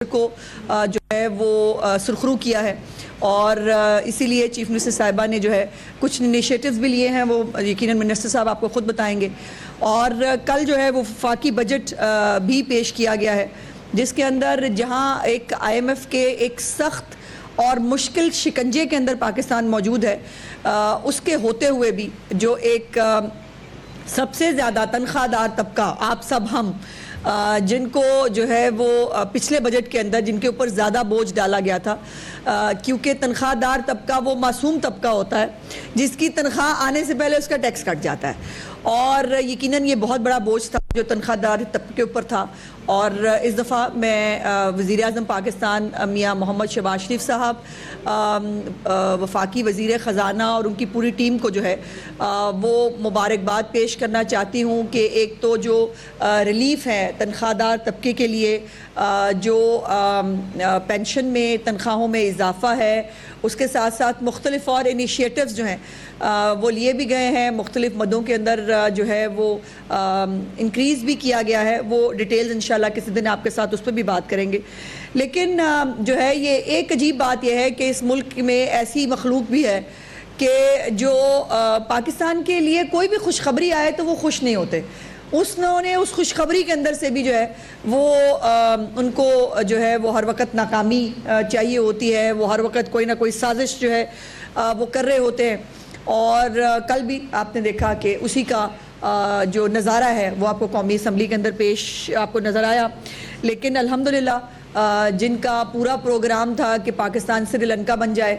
کو جو ہے وہ سرخرو کیا ہے اور اسی لیے چیف منسٹر صاحبہ نے جو ہے کچھ انیشیٹوز بھی لیے ہیں، وہ یقیناً منسٹر صاحب آپ کو خود بتائیں گے۔ اور کل جو ہے وہ وفاقی بجٹ بھی پیش کیا گیا ہے، جس کے اندر جہاں ایک IMF کے ایک سخت اور مشکل شکنجے کے اندر پاکستان موجود ہے، اس کے ہوتے ہوئے بھی جو ایک سب سے زیادہ تنخواہ دار طبقہ آپ سب ہم جن کو جو ہے وہ پچھلے بجٹ کے اندر جن کے اوپر زیادہ بوجھ ڈالا گیا تھا، کیونکہ تنخواہ دار طبقہ وہ معصوم طبقہ ہوتا ہے جس کی تنخواہ آنے سے پہلے اس کا ٹیکس کٹ جاتا ہے، اور یقیناً یہ بہت بڑا بوجھ تھا جو تنخواہ دار طبقے کے اوپر تھا۔ اور اس دفعہ میں وزیر اعظم پاکستان میاں محمد شہباز شریف صاحب، وفاقی وزیر خزانہ اور ان کی پوری ٹیم کو جو ہے وہ مبارکباد پیش کرنا چاہتی ہوں کہ ایک تو جو ریلیف ہے تنخواہ دار طبقے کے لیے، جو پینشن میں تنخواہوں میں اضافہ ہے، اس کے ساتھ ساتھ مختلف اور انیشیٹوز جو ہیں وہ لیے بھی گئے ہیں، مختلف مدوں کے اندر جو ہے وہ انکریز بھی کیا گیا ہے۔ وہ ڈیٹیلز انشاءاللہ کسی دن آپ کے ساتھ اس پہ بھی بات کریں گے۔ لیکن جو ہے یہ ایک عجیب بات یہ ہے کہ اس ملک میں ایسی مخلوق بھی ہے کہ جو پاکستان کے لیے کوئی بھی خوشخبری آئے تو وہ خوش نہیں ہوتے۔ اس خوشخبری کے اندر سے بھی جو ہے وہ ان کو جو ہے وہ ہر وقت ناکامی چاہیے ہوتی ہے، وہ ہر وقت کوئی نہ کوئی سازش جو ہے وہ کر رہے ہوتے ہیں۔ اور کل بھی آپ نے دیکھا کہ اسی کا جو نظارہ ہے وہ آپ کو قومی اسمبلی کے اندر پیش آپ کو نظر آیا۔ لیکن الحمدللہ جن کا پورا پروگرام تھا کہ پاکستان سری لنکا بن جائے،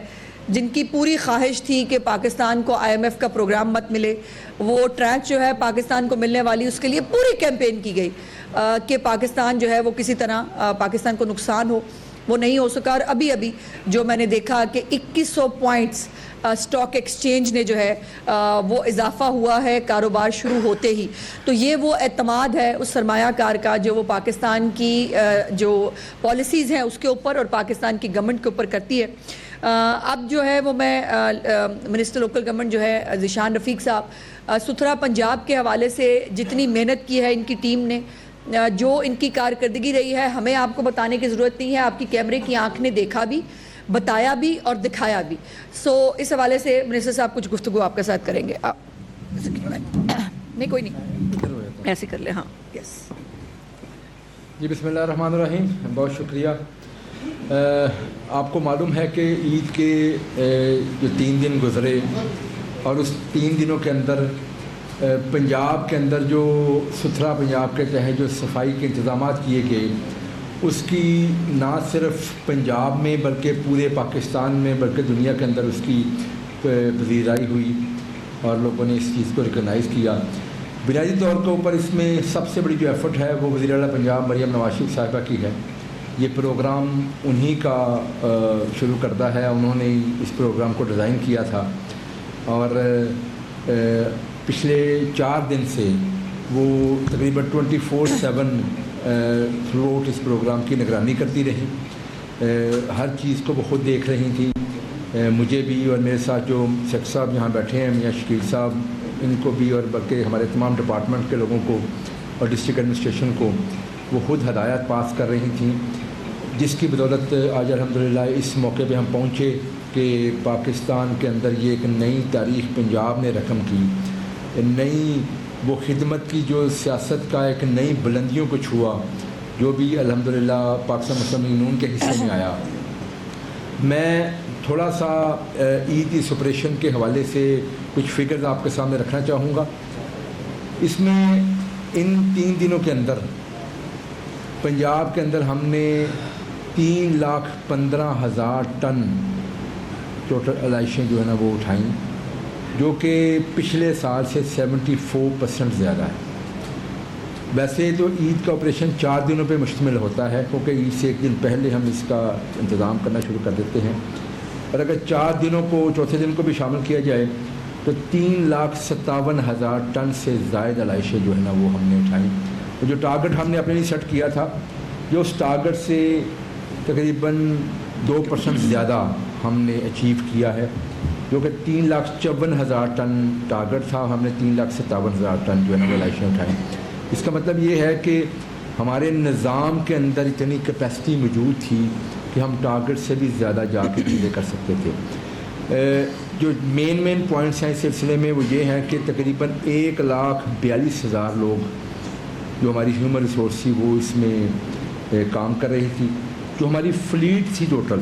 جن کی پوری خواہش تھی کہ پاکستان کو IMF کا پروگرام مت ملے، وہ ٹرانچ جو ہے پاکستان کو ملنے والی، اس کے لیے پوری کیمپین کی گئی کہ پاکستان جو ہے وہ کسی طرح پاکستان کو نقصان ہو، وہ نہیں ہو سکا۔ اور ابھی جو میں نے دیکھا کہ 2100 پوائنٹس سٹاک ایکسچینج نے جو ہے وہ اضافہ ہوا ہے کاروبار شروع ہوتے ہی، تو یہ وہ اعتماد ہے اس سرمایہ کار کا جو وہ پاکستان کی جو پالیسیز ہیں اس کے اوپر اور پاکستان کی گورنمنٹ کے اوپر کرتی ہے۔ اب جو ہے وہ میں منسٹر لوکل گورنمنٹ جو ہے ذیشان رفیق صاحب، ستھرا پنجاب کے حوالے سے جتنی محنت کی ہے ان کی ٹیم نے، جو ان کی کارکردگی رہی ہے، ہمیں آپ کو بتانے کی ضرورت نہیں ہے، آپ کی کیمرے کی آنکھ نے دیکھا بھی، بتایا بھی اور دکھایا بھی۔ اس حوالے سے منسٹر صاحب کچھ گفتگو آپ کے ساتھ کریں گے۔ نہیں کوئی نہیں، ایسے کر لیں۔ ہاں یس جی، بسم اللہ الرحمن الرحیم۔ بہت شکریہ۔ آپ کو معلوم ہے کہ عید کے جو 3 دن گزرے اور اس 3 دنوں کے اندر پنجاب کے اندر جو ستھرا پنجاب کے تحت جو صفائی کے انتظامات کیے گئے، اس کی نہ صرف پنجاب میں بلکہ پورے پاکستان میں بلکہ دنیا کے اندر اس کی پذیرائی ہوئی اور لوگوں نے اس چیز کو ریکگنائز کیا۔ بنیادی طور کے اوپر اس میں سب سے بڑی جو ایفرٹ ہے وہ وزیر اعلیٰ پنجاب مریم نواز شریف صاحبہ کی ہے۔ یہ پروگرام انہی کا شروع کردہ ہے، انہوں نے اس پروگرام کو ڈیزائن کیا تھا، اور پچھلے 4 دن سے وہ تقریباً 24/7 تھرو آؤٹ اس پروگرام کی نگرانی کرتی رہی۔ ہر چیز کو وہ خود دیکھ رہی تھیں، مجھے بھی اور میرے ساتھ جو سیکٹر صاحب یہاں بیٹھے ہیں میاں شکیل صاحب، ان کو بھی، اور بلکہ ہمارے تمام ڈپارٹمنٹ کے لوگوں کو اور ڈسٹرکٹ ایڈمنسٹریشن کو وہ خود ہدایات پاس کر رہی تھیں، جس کی بدولت آج الحمدللہ اس موقع پہ ہم پہنچے کہ پاکستان کے اندر یہ ایک نئی تاریخ پنجاب نے رقم کی، نئی وہ خدمت کی جو سیاست کا ایک نئی بلندیوں کو چھوا، جو بھی الحمدللہ پاکستان مسلم لیگ نون کے حصے میں آیا۔ میں تھوڑا سا عید کی سپریشن کے حوالے سے کچھ فگرز آپ کے سامنے رکھنا چاہوں گا۔ اس میں ان 3 دنوں کے اندر پنجاب کے اندر ہم نے 3,15,000 ٹن ٹوٹل علائشیں جو ہے نا وہ اٹھائیں، جو کہ پچھلے سال سے 74% زیادہ ہے۔ ویسے تو عید کا آپریشن 4 دنوں پہ مشتمل ہوتا ہے، کیونکہ عید سے 1 دن پہلے ہم اس کا انتظام کرنا شروع کر دیتے ہیں، اور اگر 4 دنوں کو چوتھے دن کو بھی شامل کیا جائے تو 3,57,000 ٹن سے زائد علائشیں جو ہے نا وہ ہم نے اٹھائیں۔ جو ٹارگٹ ہم نے اپنے لیے سیٹ کیا تھا، جو اس ٹارگٹ سے تقریباً 2% زیادہ ہم نے اچیو کیا ہے، جو کہ 3,54,000 ٹن ٹارگٹ تھا، ہم نے 3,57,000 ٹن جو ہے نا وہ علائشیں اٹھائیں۔ اس کا مطلب یہ ہے کہ ہمارے نظام کے اندر اتنی کیپیسٹی موجود تھی کہ ہم ٹارگٹ سے بھی زیادہ جا کے چیزیں کر سکتے تھے. جو مین پوائنٹس ہیں اس سلسلے میں وہ یہ ہیں کہ تقریباً 1,42,000 لوگ جو ہماری ہیومن ریسورس تھی وہ اس میں کام کر رہی تھی. جو ہماری فلیٹ تھی ٹوٹل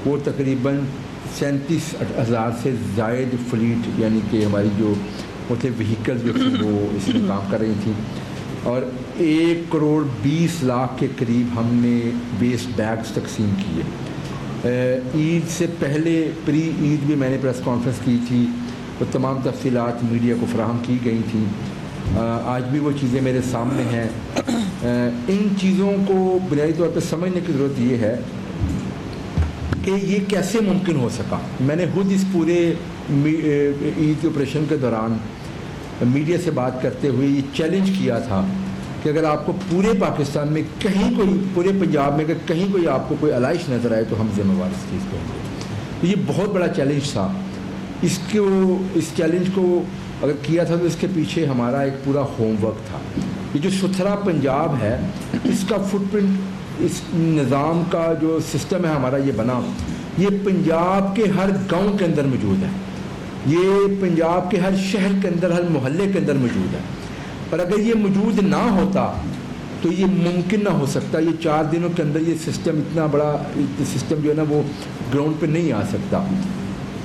وہ تقریباً 37,000 سے زائد فلیٹ یعنی کہ ہماری جو وہ تھے وہیکل جو تھے وہ اس میں کام کر رہی تھیں. اور 1,20,00,000 کے قریب ہم نے ویسٹ بیگز تقسیم کیے. عید سے پہلے پری عید بھی میں نے پریس کانفرنس کی تھی, وہ تمام تفصیلات میڈیا کو فراہم کی گئی تھیں. آج بھی وہ چیزیں میرے سامنے ہیں. ان چیزوں کو بنیادی طور پہ سمجھنے کی ضرورت یہ ہے کہ یہ کیسے ممکن ہو سکا. میں نے خود اس پورے عید کے آپریشن کے دوران میڈیا سے بات کرتے ہوئے یہ چیلنج کیا تھا کہ اگر آپ کو پورے پاکستان میں کہیں کوئی, پورے پنجاب میں اگر کہیں کوئی آپ کو کوئی علائش نظر آئے تو ہم ذمہ وار اس چیز کو ہوں گے. تو یہ بہت بڑا چیلنج تھا. اس چیلنج کو اگر کیا تھا تو اس کے پیچھے ہمارا ایک پورا ہوم ورک تھا. یہ جو ستھرا پنجاب ہے اس کا فٹ پرنٹ, اس نظام کا جو سسٹم ہے ہمارا یہ بنا, یہ پنجاب کے ہر گاؤں کے اندر موجود ہے, یہ پنجاب کے ہر شہر کے اندر, ہر محلے کے اندر موجود ہے. اور اگر یہ موجود نہ ہوتا تو یہ ممکن نہ ہو سکتا. یہ 4 دنوں کے اندر یہ سسٹم, اتنا بڑا سسٹم جو ہے نا وہ گراؤنڈ پہ نہیں آ سکتا.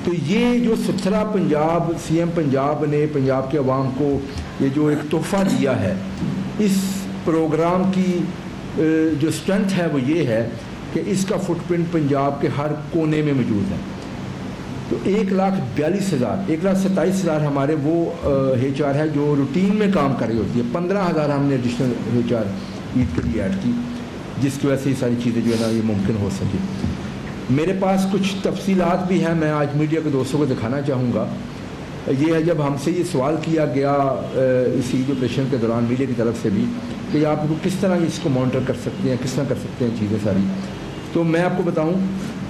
تو یہ جو ستھرا پنجاب سی ایم پنجاب نے پنجاب کے عوام کو یہ جو ایک تحفہ دیا ہے, اس پروگرام کی جو اسٹرینتھ ہے وہ یہ ہے کہ اس کا فٹ پرنٹ پنجاب کے ہر کونے میں موجود ہے. تو 1,42,000 1,27,000 ہمارے وہ ایچ آر ہے جو روٹین میں کام کر رہی ہوتی ہے. 15,000 ہم نے ایڈیشنل ایچ آر عید کے لیے ایڈ کی, جس کی وجہ سے یہ ساری چیزیں جو ہے نا یہ ممکن ہو سکے. میرے پاس کچھ تفصیلات بھی ہیں, میں آج میڈیا کے دوستوں کو دکھانا چاہوں گا. یہ ہے جب ہم سے یہ سوال کیا گیا اس عید آپریشن کے دوران میڈیا کی طرف سے بھی کہ آپ کس طرح اس کو مانیٹر کر سکتے ہیں, کس طرح کر سکتے ہیں چیزیں ساری. تو میں آپ کو بتاؤں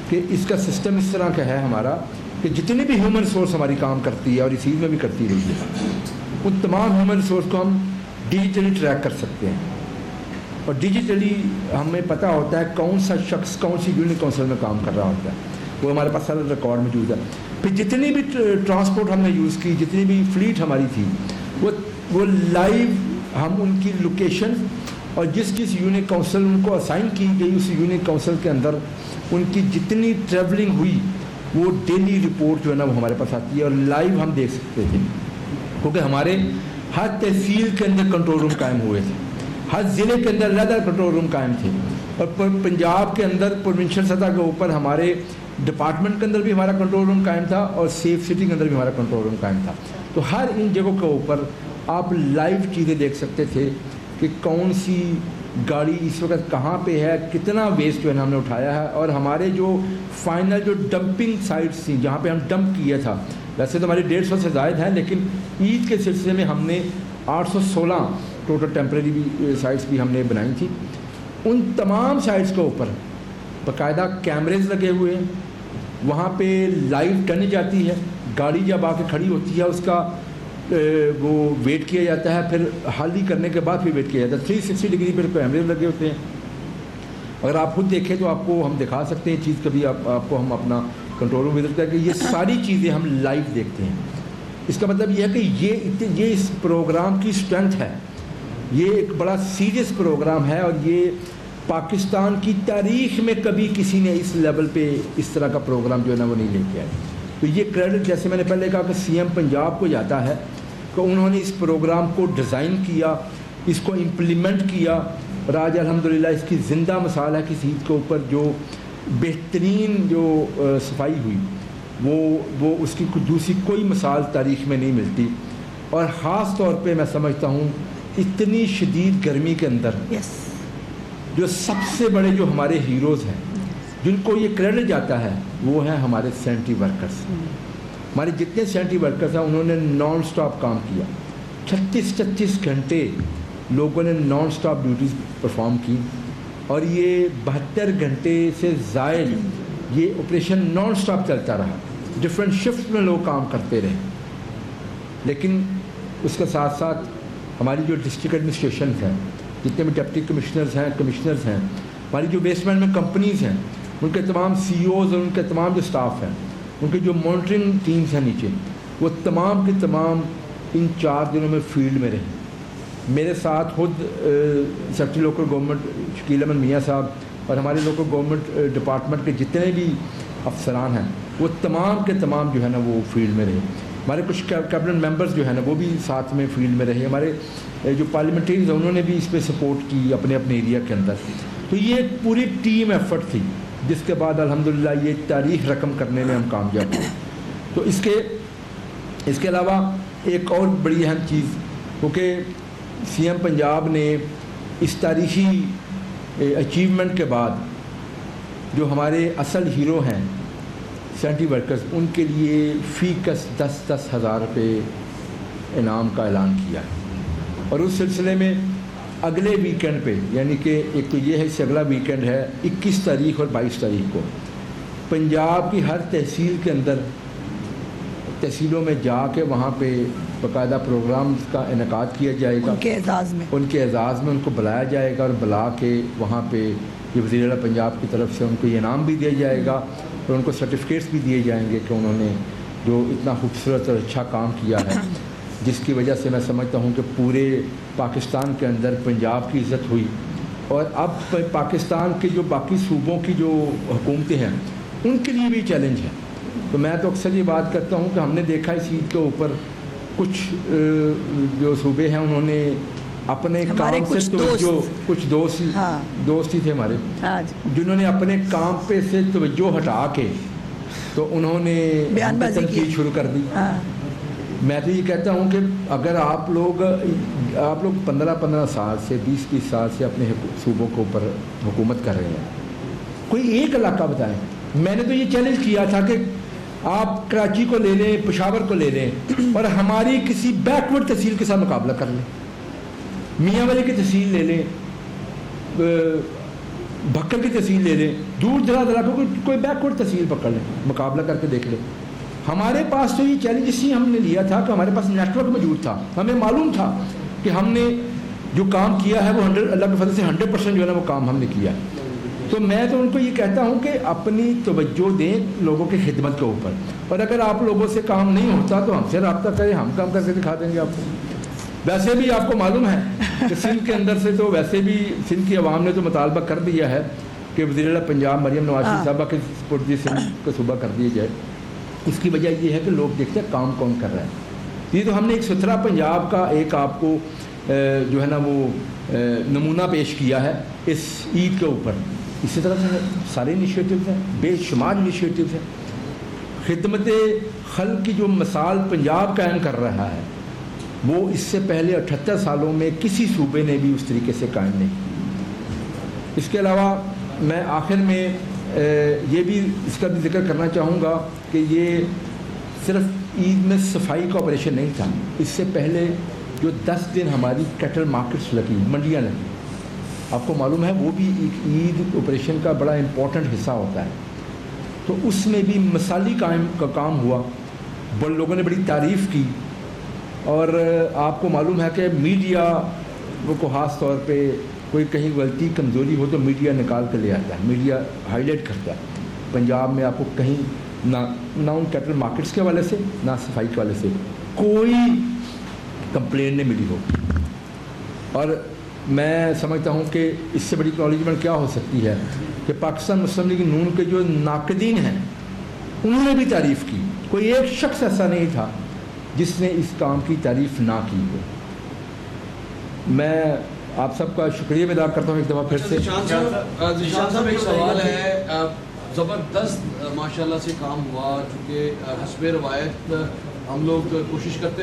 کہ اس کا سسٹم اس طرح کا ہے ہمارا کہ جتنی بھی ہیومن ریسورس ہماری کام کرتی ہے اور اس عید میں بھی کرتی رہی ہے, ان تمام ہیومن ریسورس کو ہم ڈیجیٹلی ٹریک کر سکتے ہیں. اور ڈیجیٹلی ہمیں پتہ ہوتا ہے کون سا شخص کون سی یونٹ کونسل میں کام کر رہا ہوتا ہے, وہ ہمارے پاس سارا ریکارڈ موجود ہے. پھر جتنی بھی ٹرانسپورٹ ہم نے یوز کی, جتنی بھی فلیٹ ہماری تھی, وہ لائیو ہم ان کی لوکیشن اور جس یونٹ کونسل ان کو اسائن کی گئی اس یونٹ کونسل کے اندر ان کی جتنی ٹریولنگ ہوئی وہ ڈیلی رپورٹ جو ہے نا وہ ہمارے پاس آتی ہے اور لائیو ہم دیکھ سکتے تھے. کیونکہ ہمارے ہر تحصیل کے اندر کنٹرول روم قائم ہوئے تھے, ہر ضلع کے اندر علیحدہ کنٹرول روم قائم تھے, اور پنجاب کے اندر پروونشل سطح کے اوپر ہمارے ڈپارٹمنٹ کے اندر بھی ہمارا کنٹرول روم قائم تھا اور سیف سٹی کے اندر بھی ہمارا کنٹرول روم قائم تھا. تو ہر ان جگہوں کے اوپر آپ لائیو چیزیں دیکھ سکتے تھے کہ کون سی گاڑی اس وقت کہاں پہ ہے, کتنا ویسٹ جو ہے نا ہم نے اٹھایا ہے. اور ہمارے جو فائنل جو ڈمپنگ سائٹس تھیں جہاں پہ ہم ڈمپ کیا تھا, ویسے تو ہماری 150 سے زائد ہیں, لیکن عید کے سلسلے میں ہم نے 816 ٹوٹل ٹیمپریری سائٹس بھی ہم نے بنائی تھی. ان تمام سائٹس کے اوپر باقاعدہ کیمریز لگے ہوئے ہیں, وہاں پہ لائیو ٹنج آتی ہے, گاڑی جب آ کے کھڑی ہوتی ہے اس کا وہ ویٹ کیا جاتا ہے, پھر حالی کرنے کے بعد پھر ویٹ کیا جاتا ہے. 360 ڈگری پہ کیمرے لگے ہوتے ہیں. اگر آپ خود دیکھیں تو آپ کو ہم دکھا سکتے ہیں چیز, کبھی آپ کو ہم اپنا کنٹرول روم وزٹ کر کے یہ ساری چیزیں ہم لائیو دیکھتے ہیں. اس کا مطلب یہ ہے کہ یہ اس پروگرام کی اسٹرینتھ ہے. یہ ایک بڑا سیریس پروگرام ہے اور یہ پاکستان کی تاریخ میں کبھی کسی نے اس لیول پہ اس طرح کا پروگرام جو ہے نا وہ نہیں لے کے آئے. تو یہ کریڈٹ جیسے میں نے پہلے کہا کہ سی ایم پنجاب کو جاتا ہے کہ انہوں نے اس پروگرام کو ڈیزائن کیا, اس کو امپلیمنٹ کیا, اور آج الحمدللہ اس کی زندہ مثال ہے کہ عید کے اوپر جو بہترین جو صفائی ہوئی وہ اس کی دوسری کوئی مثال تاریخ میں نہیں ملتی. اور خاص طور پہ میں سمجھتا ہوں اتنی شدید گرمی کے اندر جو سب سے بڑے جو ہمارے ہیروز ہیں جن کو یہ کریڈٹ جاتا ہے وہ ہیں ہمارے سینٹری ورکرز. ہمارے جتنے سینٹری ورکرز ہیں انہوں نے نان سٹاپ کام کیا, 36 گھنٹے لوگوں نے نان سٹاپ ڈیوٹیز پرفارم کی, اور یہ 72 گھنٹے سے زائد یہ آپریشن نان سٹاپ چلتا رہا. ڈفرینٹ شفٹ میں لوگ کام کرتے رہے. لیکن اس کے ساتھ ساتھ ہماری جو ڈسٹرکٹ ایڈمنسٹریشن ہے جتنے بھی ڈپٹی کمشنرز ہیں، ہماری جو ویسٹ مینجمنٹ کمپنیز ہیں، ان کے تمام سی اوز اور ان کے تمام جو اسٹاف ہیں، ان کی جو مانیٹرنگ ٹیمز ہیں نیچے، وہ تمام کے تمام ان 4 دنوں میں فیلڈ میں رہیں۔ میرے ساتھ خود secretary local government Shakeel Ahmed Mian صاحب اور ہمارے لوکل گورنمنٹ ڈپارٹمنٹ کے جتنے بھی افسران ہیں، وہ تمام کے تمام جو ہے نا وہ فیلڈ میں رہے۔ ہمارے کچھ کیبنٹ ممبرز جو ہے نا وہ بھی ساتھ میں فیلڈ میں رہے۔ ہمارے جو پارلیمنٹریز ہیں انہوں نے بھی اس پہ سپورٹ کی اپنے ایریا کے اندر۔ تو یہ ایک پوری ٹیم ایفرٹ تھی، جس کے بعد الحمدللہ یہ تاریخ رقم کرنے میں ہم کامیاب ہوئے۔ تو اس کے علاوہ ایک اور بڑی اہم چیز، کیونکہ سی ایم پنجاب نے اس تاریخی اچیومنٹ کے بعد جو ہمارے اصل ہیرو ہیں سینٹری ورکرز، ان کے لیے فی کس 10,000 روپے انعام کا اعلان کیا ہے۔ اور اس سلسلے میں اگلے ویکینڈ پہ، یعنی کہ ایک تو یہ ہے اس سے اگلا ویکینڈ ہے 21 تاریخ اور 22 تاریخ کو، پنجاب کی ہر تحصیل کے اندر تحصیلوں میں جا کے وہاں پہ باقاعدہ پروگرامز کا انعقاد کیا جائے گا۔ ان کے اعزاز میں ان کو بلایا جائے گا، اور بلا کے وہاں پہ یہ وزیر اعلیٰ پنجاب کی طرف سے ان کو یہ انعام بھی دیا جائے گا، اور ان کو سرٹیفکیٹس بھی دیے جائیں گے کہ انہوں نے جو اتنا خوبصورت اور اچھا کام کیا ہے، جس کی وجہ سے میں سمجھتا ہوں کہ پورے پاکستان کے اندر پنجاب کی عزت ہوئی۔ اور اب پاکستان کے جو باقی صوبوں کی جو حکومتیں ہیں ان کے لیے بھی چیلنج ہے۔ تو میں تو اکثر یہ بات کرتا ہوں کہ ہم نے دیکھا اس عید کے اوپر کچھ جو صوبے ہیں انہوں نے اپنے کام سے توجہ، کچھ دوست ہی تھے ہمارے، جنہوں نے اپنے کام پہ سے توجہ ہٹا کے تو انہوں نے تنقید شروع کر دی۔ میں تو یہ کہتا ہوں کہ اگر آپ لوگ 15 سال سے 20 سال سے اپنے صوبوں کے اوپر حکومت کر رہے ہیں، کوئی ایک علاقہ بتائیں۔ میں نے تو یہ چیلنج کیا تھا کہ آپ کراچی کو لے لیں، پشاور کو لے لیں، اور ہماری کسی بیک ورڈ تحصیل کے ساتھ مقابلہ کر لیں۔ میاں والی کی تحصیل لے لیں، بھکر کی تحصیل لے لیں، دور دراز علاقوں کو کوئی بیک ورڈ تحصیل پکڑ لیں، مقابلہ کر کے دیکھ لیں۔ ہمارے پاس تو یہ چیلنج اس لیے ہم نے لیا تھا کہ ہمارے پاس نیٹ ورک موجود تھا، ہمیں معلوم تھا کہ ہم نے جو کام کیا ہے وہ اللہ کے فضل سے 100% جو ہے نا وہ کام ہم نے کیا۔ تو میں تو ان کو یہ کہتا ہوں کہ اپنی توجہ دیں لوگوں کی خدمت کے اوپر، اور اگر آپ لوگوں سے کام نہیں ہوتا تو ہم سے رابطہ کریں، ہم کام کر کے دکھا دیں گے آپ کو۔ ویسے بھی آپ کو معلوم ہے کہ سندھ کے اندر سے تو ویسے بھی سندھ کی عوام نے تو مطالبہ کر دیا ہے کہ وزیر اعلیٰ پنجاب مریم نواز شریف صاحبہ کے سپورٹ سندھ کو صوبہ کر دیا جائے۔ اس کی وجہ یہ ہے کہ لوگ دیکھتے ہیں کام کون کر رہا ہے۔ یہ تو ہم نے ایک ستھرا پنجاب کا ایک آپ کو جو ہے نا وہ نمونہ پیش کیا ہے اس عید کے اوپر۔ اسی طرح سے سارے انیشیٹوز ہیں، بے شمار انیشیٹوز ہیں۔ خدمت خلق کی جو مثال پنجاب قائم کر رہا ہے وہ اس سے پہلے 78 سالوں میں کسی صوبے نے بھی اس طریقے سے قائم نہیں کی۔ اس کے علاوہ میں آخر میں یہ بھی اس کا بھی ذکر کرنا چاہوں گا کہ یہ صرف عید میں صفائی کا آپریشن نہیں تھا، اس سے پہلے جو 10 دن ہماری کیٹل مارکیٹس لگی، منڈیاں لگی، آپ کو معلوم ہے وہ بھی ایک عید آپریشن کا بڑا امپورٹنٹ حصہ ہوتا ہے۔ تو اس میں بھی مثالی کا کام ہوا، بڑے لوگوں نے بڑی تعریف کی، اور آپ کو معلوم ہے کہ میڈیا کو خاص طور پہ کوئی کہیں غلطی کمزوری ہو تو میڈیا نکال کے لے آتا ہے، میڈیا ہائی لائٹ کرتا ہے۔ پنجاب میں آپ کو کہیں نہ ان کیپٹل مارکیٹس کے حوالے سے نہ صفائی کے حوالے سے کوئی کمپلین نہیں ملی ہو۔ اور میں سمجھتا ہوں کہ اس سے بڑی اکنالجمنٹ کیا ہو سکتی ہے کہ پاکستان مسلم لیگ نون کے جو ناقدین ہیں انہوں نے بھی تعریف کی، کوئی ایک شخص ایسا نہیں تھا جس نے اس کام کی تعریف نہ کی ہو۔ میں آپ سب کا شکریہ ادا کرتا ہوں ایک دفعہ پھر سے۔ ذیشان صاحب ایک سوال ہے، زبردست ماشاءاللہ سے کام ہوا، چونکہ حسب روایت ہم لوگ کوشش کرتے